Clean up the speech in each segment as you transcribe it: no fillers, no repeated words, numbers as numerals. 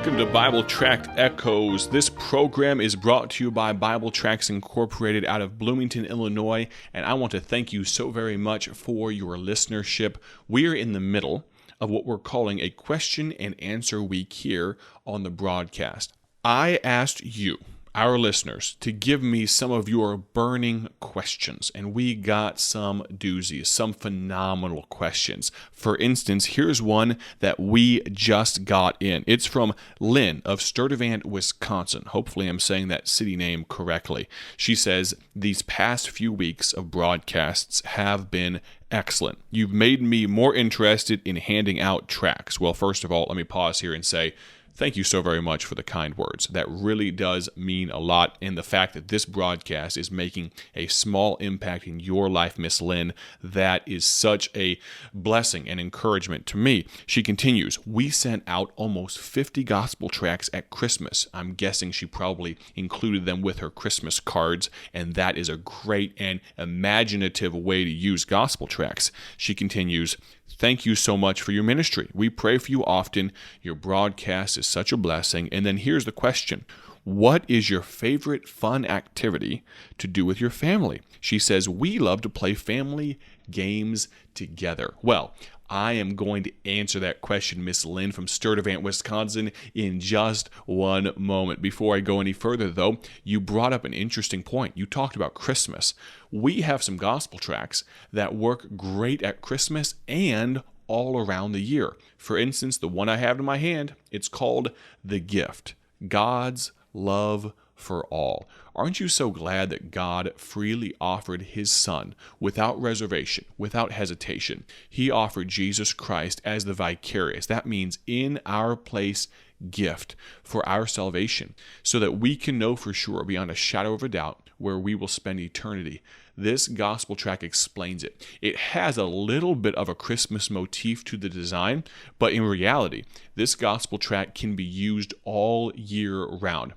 Welcome to Bible Tract Echoes. This program is brought to you by Bible Tracts Incorporated out of Bloomington, Illinois, and I want to thank you so very much for your listenership. We are in the middle of what we're calling a question and answer week here on the broadcast. I asked you, our listeners, to give me some of your burning questions, and we got some doozies, some phenomenal questions. For instance, here's one that we just got in. It's from Lynn of Sturtevant, Wisconsin. Hopefully I'm saying that city name correctly. She says, these past few weeks of broadcasts have been excellent. You've made me more interested in handing out tracts. Well, first of all, let me pause here and say, thank you so very much for the kind words. That really does mean a lot, and the fact that this broadcast is making a small impact in your life, Miss Lynn, that is such a blessing and encouragement to me. She continues, we sent out almost 50 gospel tracts at Christmas. I'm guessing she probably included them with her Christmas cards, and that is a great and imaginative way to use gospel tracts. She continues, thank you so much for your ministry. We pray for you often. Your broadcast is such a blessing. And then here's the question. What is your favorite fun activity to do with your family? She says, we love to play family games together. Well, I am going to answer that question, Miss Lynn from Sturtevant, Wisconsin, in just one moment. Before I go any further, though, you brought up an interesting point. You talked about Christmas. We have some gospel tracts that work great at Christmas and all around the year. For instance, the one I have in my hand, it's called The Gift, God's Love for All. Aren't you so glad that God freely offered His Son without reservation, without hesitation? He offered Jesus Christ as the vicarious, that means in our place, gift for our salvation, so that we can know for sure, beyond a shadow of a doubt, where we will spend eternity. This gospel tract explains it. It has a little bit of a Christmas motif to the design, but in reality, this gospel tract can be used all year round.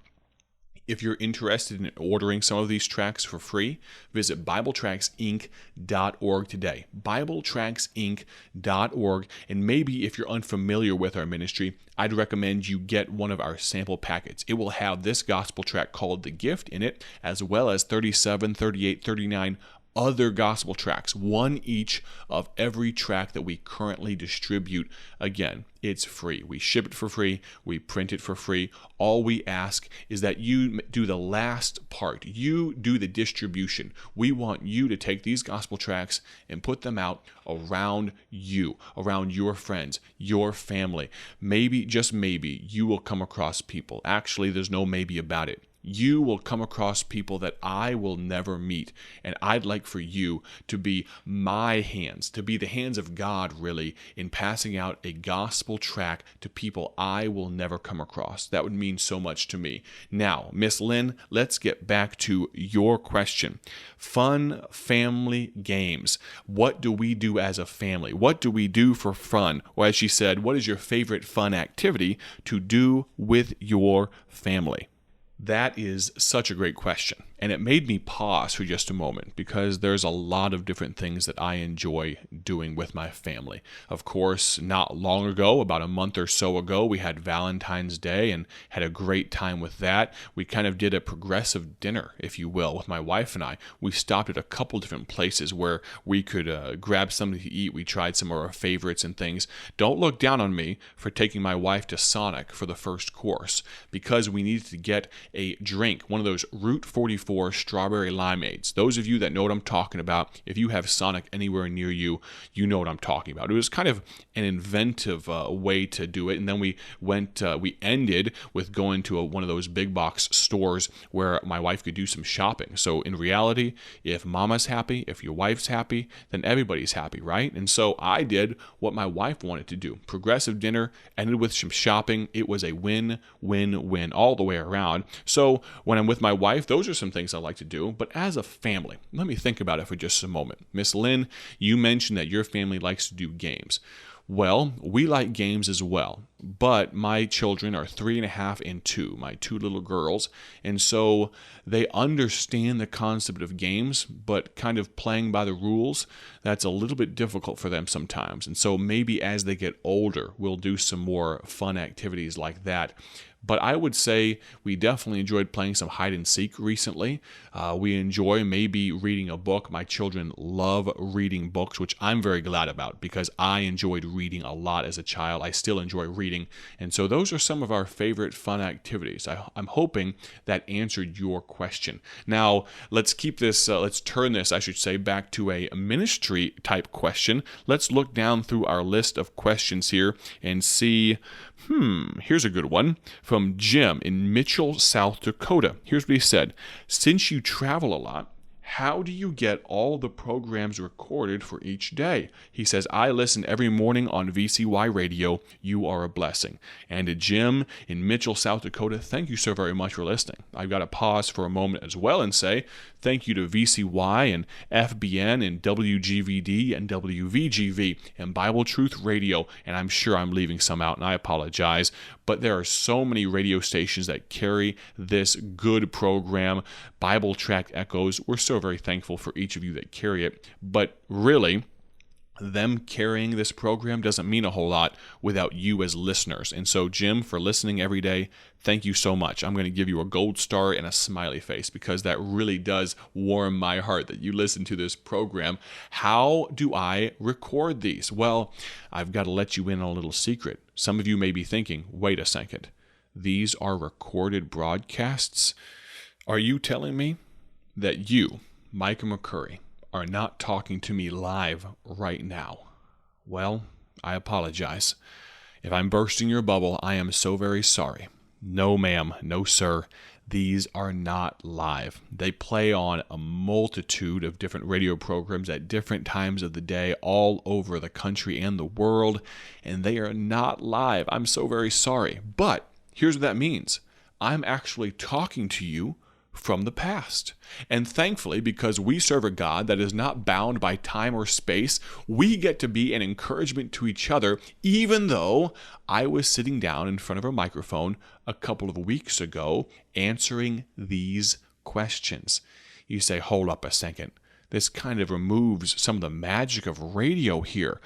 If you're interested in ordering some of these tracts for free, visit BibleTractsInc.org today. BibleTractsInc.org. And maybe if you're unfamiliar with our ministry, I'd recommend you get one of our sample packets. It will have this gospel tract called The Gift in it, as well as 37, 38, 39 other gospel tracts, one each of every tract that we currently distribute. Again, it's free. We ship it for free. We print it for free. All we ask is that you do the last part. You do the distribution. We want you to take these gospel tracts and put them out around you, around your friends, your family. Maybe, just maybe, you will come across people. Actually, there's no maybe about it. You will come across people that I will never meet, and I'd like for you to be my hands, to be the hands of God, really, in passing out a gospel tract to people I will never come across. That would mean so much to me. Now, Miss Lynn, let's get back to your question. Fun family games. What do we do as a family? What do we do for fun? Or as she said, what is your favorite fun activity to do with your family? That is such a great question, and it made me pause for just a moment because there's a lot of different things that I enjoy doing with my family. Of course, not long ago, about a month or so ago, we had Valentine's Day and had a great time with that. We kind of did a progressive dinner, if you will, with my wife and I. We stopped at a couple different places where we could grab something to eat. We tried some of our favorites and things. Don't look down on me for taking my wife to Sonic for the first course because we needed to get a drink, one of those Route 44 strawberry limeades. Those of you that know what I'm talking about, if you have Sonic anywhere near you, you know what I'm talking about. It was kind of an inventive way to do it, and then we ended with going to one of those big box stores where my wife could do some shopping. So in reality, if mama's happy, if your wife's happy, then everybody's happy, right? And so I did what my wife wanted to do. Progressive dinner, ended with some shopping. It was a win-win-win all the way around. So when I'm with my wife, those are some things I like to do. But as a family, let me think about it for just a moment. Miss Lynn, you mentioned that your family likes to do games. Well, we like games as well, but my children are 3.5 and 2, my two little girls, and so they understand the concept of games, but kind of playing by the rules, that's a little bit difficult for them sometimes. And so maybe as they get older, we'll do some more fun activities like that. But I would say we definitely enjoyed playing some hide and seek recently. We enjoy maybe reading a book. My children love reading books, which I'm very glad about because I enjoyed reading a lot as a child. I still enjoy reading. And so those are some of our favorite fun activities. I'm hoping that answered your question. Now, let's turn this, I should say, back to a ministry type question. Let's look down through our list of questions here and see, here's a good one from Jim in Mitchell, South Dakota. Here's what he said. Since you travel a lot, how do you get all the programs recorded for each day? He says, I listen every morning on VCY radio. You are a blessing. And to Jim in Mitchell, South Dakota, thank you so very much for listening. I've got to pause for a moment as well and say thank you to VCY and FBN and WGVD and WVGV and Bible Truth Radio. And I'm sure I'm leaving some out, and I apologize. But there are so many radio stations that carry this good program, Bible Tract Echoes. We're so very thankful for each of you that carry it. But really, them carrying this program doesn't mean a whole lot without you as listeners. And so, Jim, for listening every day, thank you so much. I'm going to give you a gold star and a smiley face because that really does warm my heart that you listen to this program. How do I record these? Well, I've got to let you in on a little secret. Some of you may be thinking, wait a second, these are recorded broadcasts? Are you telling me that you, Micah McCurry, are not talking to me live right now? Well, I apologize. If I'm bursting your bubble, I am so very sorry. No, ma'am. No, sir. These are not live. They play on a multitude of different radio programs at different times of the day all over the country and the world, and they are not live. I'm so very sorry. But here's what that means. I'm actually talking to you from the past. And thankfully, because we serve a God that is not bound by time or space, we get to be an encouragement to each other, even though I was sitting down in front of a microphone a couple of weeks ago answering these questions. You say, hold up a second. This kind of removes some of the magic of radio here.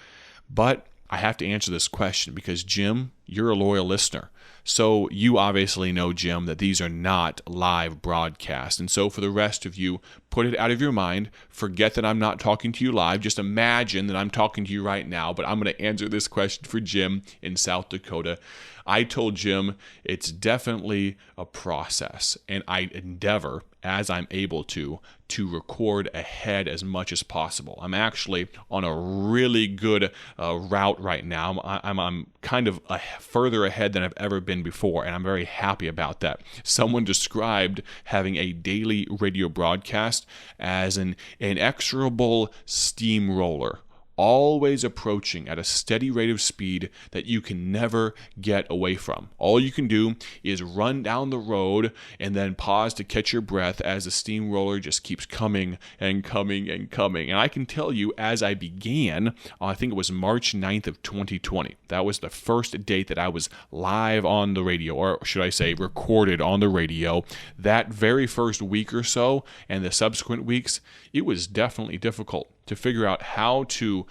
But I have to answer this question because, Jim, you're a loyal listener. So you obviously know, Jim, that these are not live broadcasts. And so for the rest of you, put it out of your mind. Forget that I'm not talking to you live. Just imagine that I'm talking to you right now. But I'm going to answer this question for Jim in South Dakota. I told Jim it's definitely a process, and I endeavor, as I'm able to record ahead as much as possible. I'm actually on a really good route right now. I'm kind of further ahead than I've ever been before, and I'm very happy about that. Someone described having a daily radio broadcast as an inexorable steamroller, always approaching at a steady rate of speed that you can never get away from. All you can do is run down the road and then pause to catch your breath as the steamroller just keeps coming and coming and coming. And I can tell you, as I began, I think it was March 9th of 2020. That was the first date that I was live on the radio, or should I say recorded on the radio. That very first week or so and the subsequent weeks, it was definitely difficult to figure out how to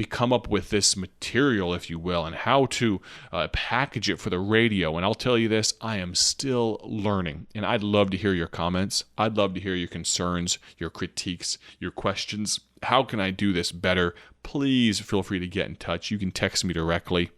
come up with this material, if you will, and how to package it for the radio. And I'll tell you this, I am still learning, and I'd love to hear your comments. I'd love to hear your concerns, your critiques, your questions. How can I do this better? Please feel free to get in touch. You can text me directly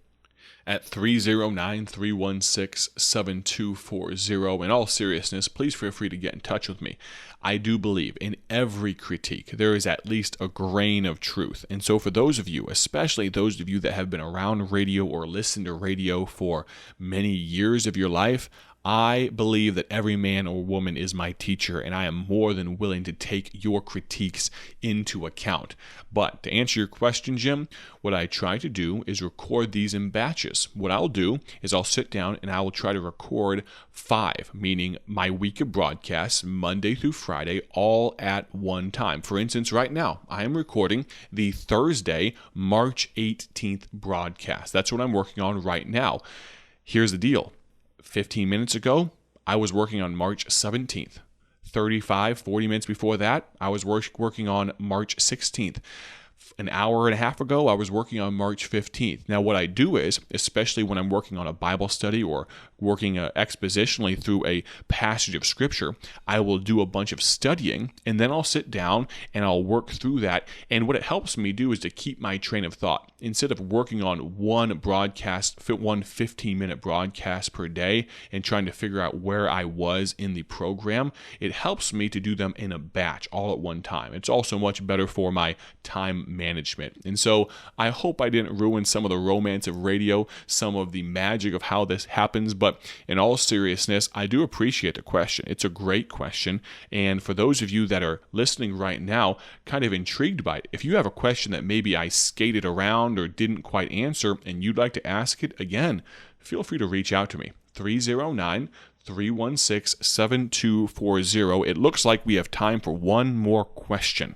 at 309-316-7240. In all seriousness, please feel free to get in touch with me. I do believe in every critique there is at least a grain of truth. And so for those of you, especially those of you that have been around radio or listened to radio for many years of your life, I believe that every man or woman is my teacher, and I am more than willing to take your critiques into account. But to answer your question, Jim, what I try to do is record these in batches. What I'll do is I'll sit down and I will try to record 5, meaning my week of broadcasts, Monday through Friday, all at one time. For instance, right now, I am recording the Thursday, March 18th broadcast. That's what I'm working on right now. Here's the deal. 15 minutes ago, I was working on March 17th. 40 minutes before that, I was working on March 16th. An hour and a half ago, I was working on March 15th. Now, what I do is, especially when I'm working on a Bible study or working expositionally through a passage of Scripture, I will do a bunch of studying, and then I'll sit down and I'll work through that. And what it helps me do is to keep my train of thought. Instead of working on one 15-minute broadcast per day and trying to figure out where I was in the program, it helps me to do them in a batch all at one time. It's also much better for my time management. And so I hope I didn't ruin some of the romance of radio, some of the magic of how this happens, but in all seriousness, I do appreciate the question. It's a great question, and for those of you that are listening right now, kind of intrigued by it, if you have a question that maybe I skated around or didn't quite answer and you'd like to ask it again, feel free to reach out to me. 309-316-7240. It looks like we have time for one more question.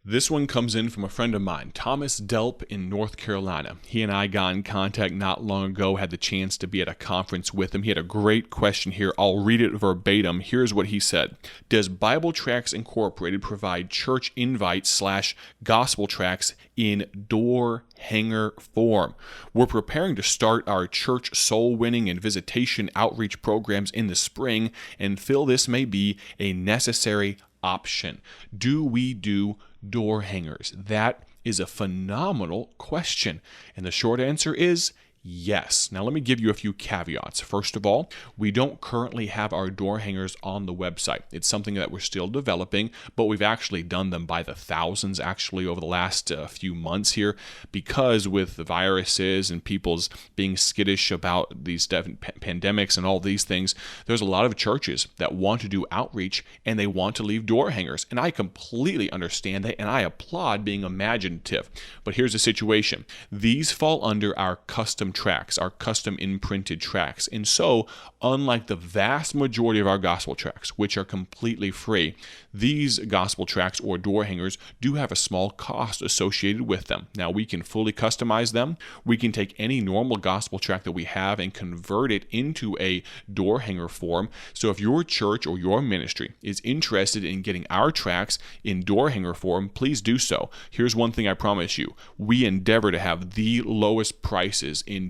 This one comes in from a friend of mine, Thomas Delp in North Carolina. He and I got in contact not long ago, had the chance to be at a conference with him. He had a great question here. I'll read it verbatim. Here's what he said. Does Bible Tracts Incorporated provide church invite/gospel tracts in door hanger form? We're preparing to start our church soul winning and visitation outreach programs in the spring and feel this may be a necessary option. Do we do door hangers? That is a phenomenal question. And the short answer is yes. Now, let me give you a few caveats. First of all, we don't currently have our door hangers on the website. It's something that we're still developing, but we've actually done them by the thousands actually over the last few months here, because with the viruses and people's being skittish about these pandemics and all these things, there's a lot of churches that want to do outreach and they want to leave door hangers. And I completely understand that, and I applaud being imaginative. But here's the situation. These fall under our custom tracts, our custom imprinted tracts. And so, unlike the vast majority of our gospel tracts, which are completely free, these gospel tracts or door hangers do have a small cost associated with them. Now, we can fully customize them. We can take any normal gospel tract that we have and convert it into a door hanger form. So if your church or your ministry is interested in getting our tracts in door hanger form, please do so. Here's one thing I promise you. We endeavor to have the lowest prices in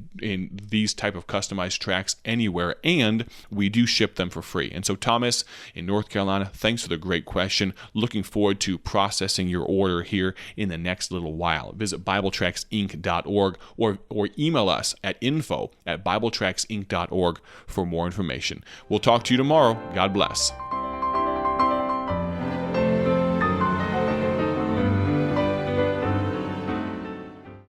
these type of customized tracts anywhere, and we do ship them for free. And so, Thomas in North Carolina, thanks for the great question. Looking forward to processing your order here in the next little while. Visit BibleTractsInc.org or email us at info@BibleTractsInc.org for more information. We'll talk to you tomorrow. God bless.